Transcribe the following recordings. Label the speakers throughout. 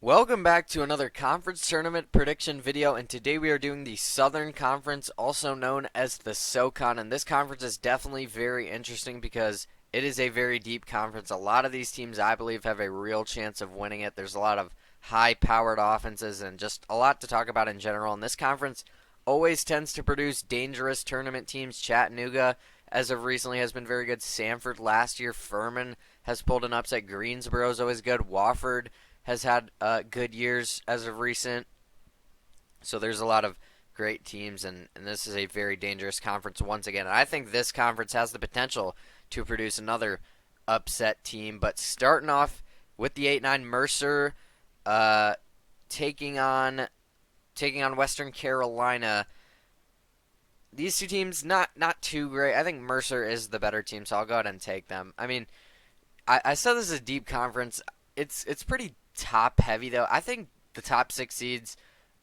Speaker 1: Welcome back to another conference tournament prediction video, and today we are doing the Southern Conference, also known as the SoCon, and this conference is definitely very interesting because it is a very deep conference. A lot of these teams, I believe, have a real chance of winning it. There's a lot of high-powered offenses and just a lot to talk about in general, and this conference always tends to produce dangerous tournament teams. Chattanooga, as of recently, has been very good. Samford last year. Furman has pulled an upset. Greensboro is always good. Wofford has had good years as of recent. So there's a lot of great teams, and this is a very dangerous conference once again. And I think this conference has the potential to produce another upset team. But starting off with the 8-9 Mercer taking on Western Carolina. These two teams not too great. I think Mercer is the better team, so I'll go ahead and take them. I mean, I said this is a deep conference. It's pretty top heavy though. I think the top 6 seeds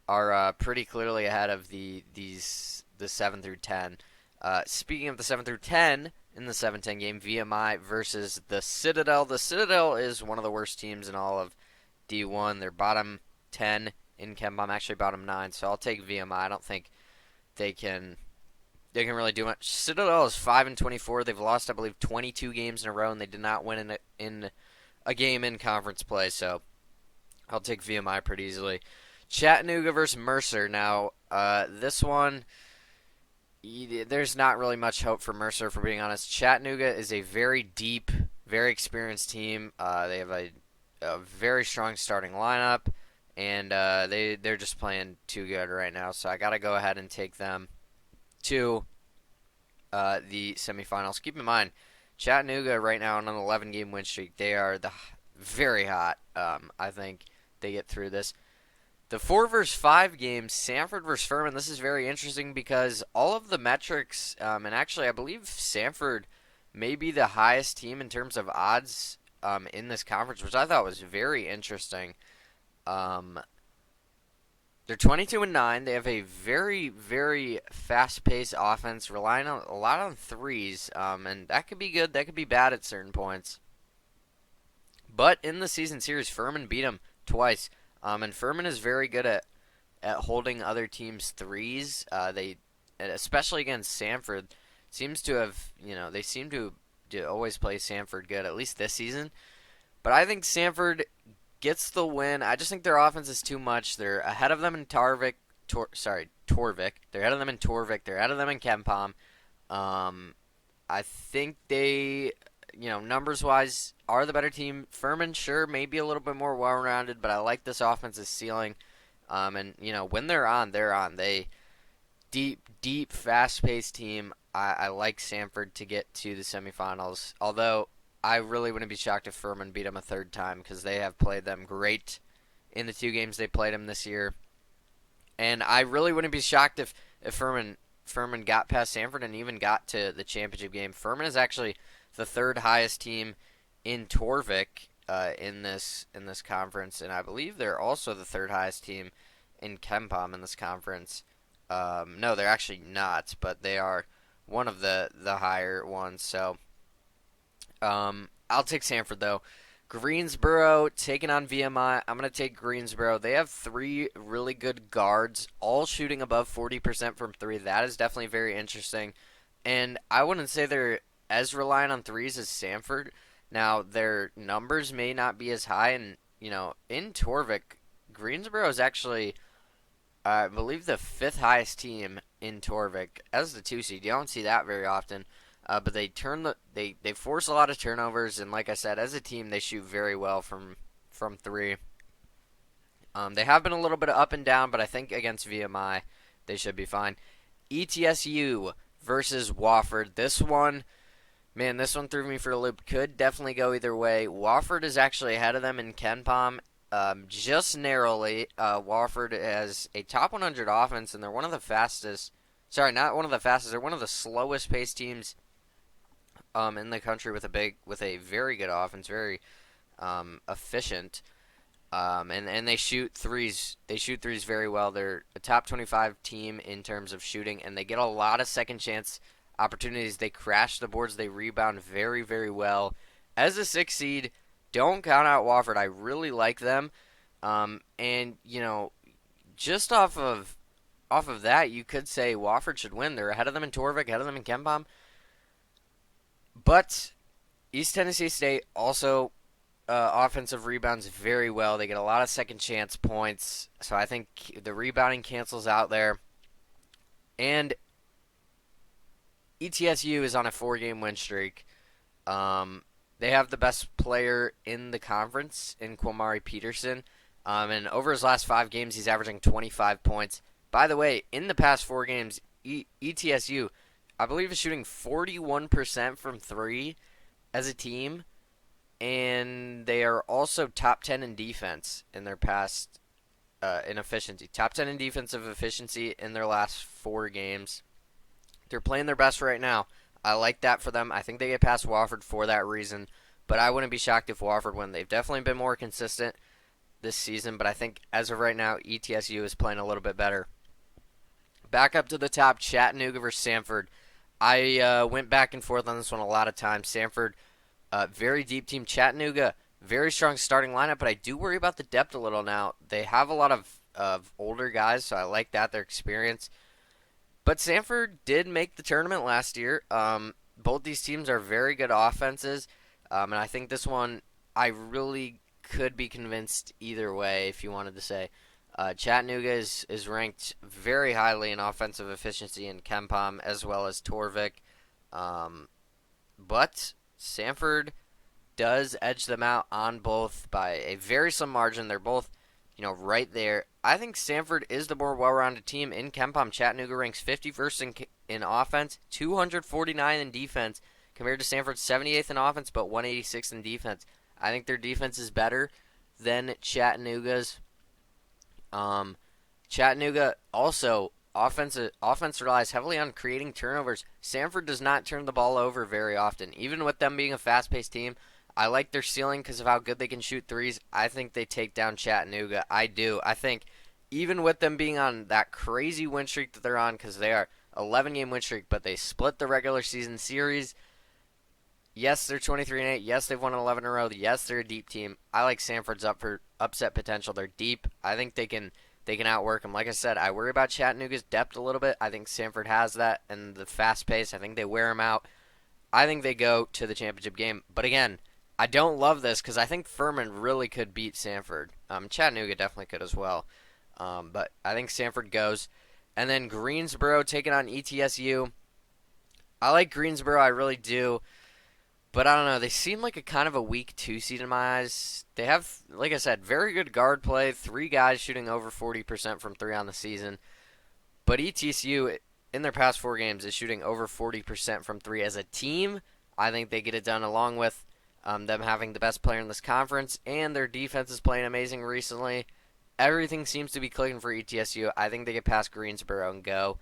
Speaker 1: are pretty clearly ahead of the 7 through 10. Speaking of the 7 through 10 in the 7-10 game, VMI versus the Citadel. The Citadel is one of the worst teams in all of D1. They're bottom 10 in KenPom, actually bottom 9. So I'll take VMI. I don't think they can really do much. Citadel is 5-24. They've lost, I believe, 22 games in a row, and they did not win in a game in conference play. So I'll take VMI pretty easily. Chattanooga versus Mercer. Now, this one, there's not really much hope for Mercer, for being honest. Chattanooga is a very deep, very experienced team. They have a very strong starting lineup, and they're just playing too good right now. So I got to go ahead and take them to the semifinals. Keep in mind, Chattanooga right now on an 11-game win streak. They are very hot. I think they get through this. The 4 versus 5 games, Samford versus Furman. This is very interesting because all of the metrics, and actually I believe Samford may be the highest team in terms of odds in this conference, which I thought was very interesting. They're 22-9. They have a very, very fast-paced offense, relying a lot on threes, and that could be good. That could be bad at certain points. But in the season series, Furman beat them twice, and Furman is very good at holding other teams' threes. They, especially against Samford, seems to have, they seem to always play Samford good, at least this season. But I think Samford gets the win. I just think their offense is too much. They're ahead of them in Torvik. They're ahead of them in Torvik. They're ahead of them in KenPom. I think they, numbers-wise, are the better team. Furman, sure, maybe a little bit more well-rounded, but I like this offense's ceiling. And, when they're on. They deep, fast-paced team. I like Samford to get to the semifinals, although I really wouldn't be shocked if Furman beat them a third time because they have played them great in the 2 games they played them this year. And I really wouldn't be shocked if Furman got past Samford and even got to the championship game. Furman is actually the 3rd highest team in Torvik in this conference, and I believe they're also the 3rd highest team in KenPom in this conference. No, they're actually not, but they are one of the higher ones. So I'll take Samford, though. Greensboro taking on VMI. I'm going to take Greensboro. They have 3 really good guards, all shooting above 40% from 3. That is definitely very interesting. And I wouldn't say they're as reliant on threes as Samford. Now, their numbers may not be as high. And, in Torvik, Greensboro is actually, I believe, the 5th highest team in Torvik as the 2 seed. You don't see that very often. But they force a lot of turnovers, and like I said, as a team, they shoot very well from 3. They have been a little bit up and down, but I think against VMI, they should be fine. ETSU versus Wofford. This one threw me for a loop. Could definitely go either way. Wofford is actually ahead of them in KenPom, just narrowly. Wofford has a top 100 offense, and they're one of the fastest. Sorry, not one of the fastest. They're one of the slowest paced teams in the country with a very good offense, very efficient, and they shoot threes. They shoot threes very well. They're a top 25 team in terms of shooting, and they get a lot of second chance opportunities. They crash the boards. They rebound very, very well. As a 6 seed, don't count out Wofford. I really like them. And just off of that, you could say Wofford should win. They're ahead of them in Torvik, ahead of them in Kempom. But East Tennessee State also offensive rebounds very well. They get a lot of second chance points. So I think the rebounding cancels out there. And ETSU is on a 4-game win streak. They have the best player in the conference in Kwamari Peterson. And over his last 5 games, he's averaging 25 points. By the way, in the past 4 games, ETSU, I believe, is shooting 41% from 3 as a team. And they are also top 10 in defense in their past in efficiency. Top 10 in defensive efficiency in their last 4 games. They're playing their best right now. I like that for them. I think they get past Wofford for that reason. But I wouldn't be shocked if Wofford win. They've definitely been more consistent this season. But I think as of right now, ETSU is playing a little bit better. Back up to the top, Chattanooga versus Samford. I went back and forth on this one a lot of times. Samford, very deep team. Chattanooga, very strong starting lineup. But I do worry about the depth a little now. They have a lot of older guys, so I like that, their experience. But Samford did make the tournament last year. Both these teams are very good offenses. And I think this one, I really could be convinced either way, if you wanted to say. Chattanooga is ranked very highly in offensive efficiency in Kempom as well as Torvik. But Samford does edge them out on both by a very slim margin. They're both, right there. I think Samford is the more well-rounded team in Kempom. Chattanooga ranks 51st in offense, 249 in defense, compared to Samford's 78th in offense, but 186th in defense. I think their defense is better than Chattanooga's. Chattanooga also offense relies heavily on creating turnovers. Samford does not turn the ball over very often. Even with them being a fast-paced team, I like their ceiling because of how good they can shoot threes. I think they take down Chattanooga. I do. I think even with them being on that crazy win streak that they're on, because they are 11-game win streak, but they split the regular season series. Yes, they're 23-8. Yes, they've won 11 in a row. Yes, they're a deep team. I like Samford's up for upset potential. They're deep. I think they can outwork them. Like I said, I worry about Chattanooga's depth a little bit. I think Samford has that, and the fast pace. I think they wear them out. I think they go to the championship game. But again, I don't love this because I think Furman really could beat Samford. Chattanooga definitely could as well. But I think Samford goes. And then Greensboro taking on ETSU. I like Greensboro, I really do. But I don't know, they seem like a kind of a weak 2 seed in my eyes. They have, like I said, very good guard play. 3 guys shooting over 40% from 3 on the season. But ETSU, in their past 4 games, is shooting over 40% from 3 as a team. I think they get it done along with them having the best player in this conference, and their defense is playing amazing recently. Everything seems to be clicking for ETSU. I think they get past Greensboro and go.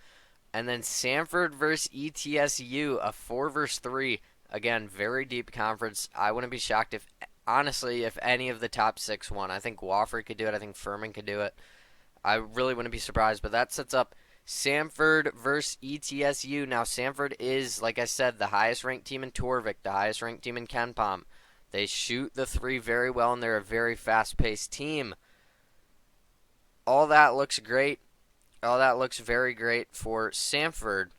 Speaker 1: And then Samford versus ETSU, a 4 versus 3. Again, very deep conference. I wouldn't be shocked if any of the top 6 won. I think Wofford could do it. I think Furman could do it. I really wouldn't be surprised. But that sets up Samford versus ETSU. Now, Samford is, like I said, the highest-ranked team in Torvik, the highest-ranked team in Kempom. They shoot the 3 very well, and they're a very fast-paced team. All that looks great. All that looks very great for Samford.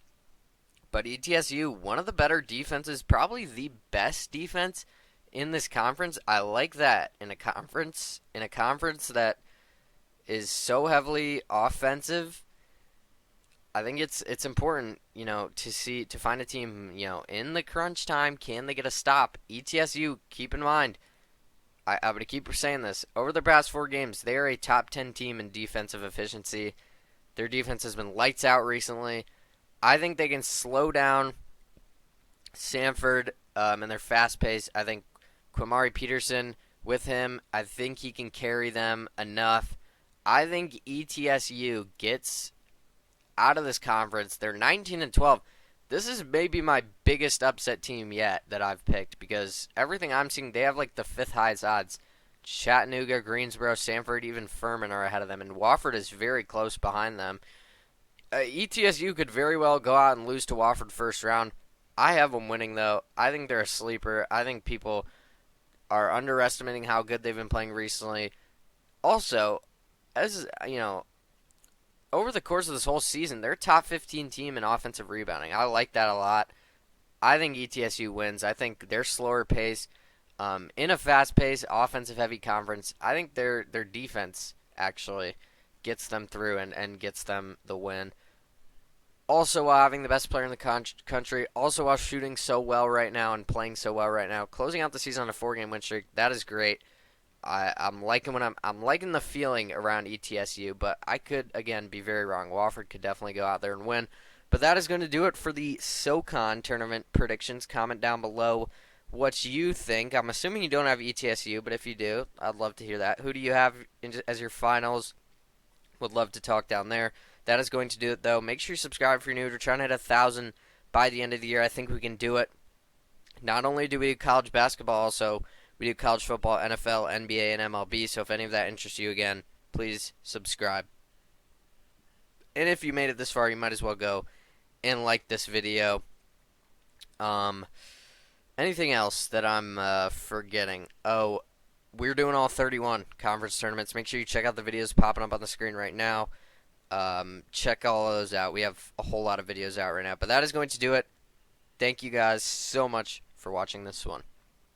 Speaker 1: But ETSU, one of the better defenses, probably the best defense in this conference. I like that in a conference that is so heavily offensive. I think it's important, to find a team, in the crunch time, can they get a stop? ETSU, keep in mind, I'm going to keep saying this. Over the past 4 games, they are a top 10 team in defensive efficiency. Their defense has been lights out recently. I think they can slow down Samford and their fast pace. I think Kwamari Peterson, with him, I think he can carry them enough. I think ETSU gets out of this conference. They're 19-12. This is maybe my biggest upset team yet that I've picked because everything I'm seeing, they have like the 5th highest odds. Chattanooga, Greensboro, Samford, even Furman are ahead of them, and Wofford is very close behind them. ETSU could very well go out and lose to Wofford first round. I have them winning, though. I think they're a sleeper. I think people are underestimating how good they've been playing recently. Also, as you know, over the course of this whole season, they're a top 15 team in offensive rebounding. I like that a lot. I think ETSU wins. I think their slower pace, in a fast-paced, offensive-heavy conference, I think their defense actually gets them through and gets them the win. Also, while having the best player in the country, also while shooting so well right now and playing so well right now, closing out the season on a 4-game win streak, that is great. I'm liking I'm liking the feeling around ETSU, but I could again be very wrong. Wofford could definitely go out there and win. But that is going to do it for the SoCon tournament predictions. Comment down below what you think. I'm assuming you don't have ETSU, but if you do, I'd love to hear that. Who do you have as your finals? Would love to talk down there. That is going to do it, though. Make sure you subscribe if you're new. We're trying to hit 1,000 by the end of the year. I think we can do it. Not only do we do college basketball, also we do college football, NFL, NBA, and MLB. So if any of that interests you, again, please subscribe. And if you made it this far, you might as well go and like this video. Anything else that I'm forgetting? Oh, we're doing all 31 conference tournaments. Make sure you check out the videos popping up on the screen right now. Check all of those out. We have a whole lot of videos out right now. But that is going to do it. Thank you guys so much for watching this one.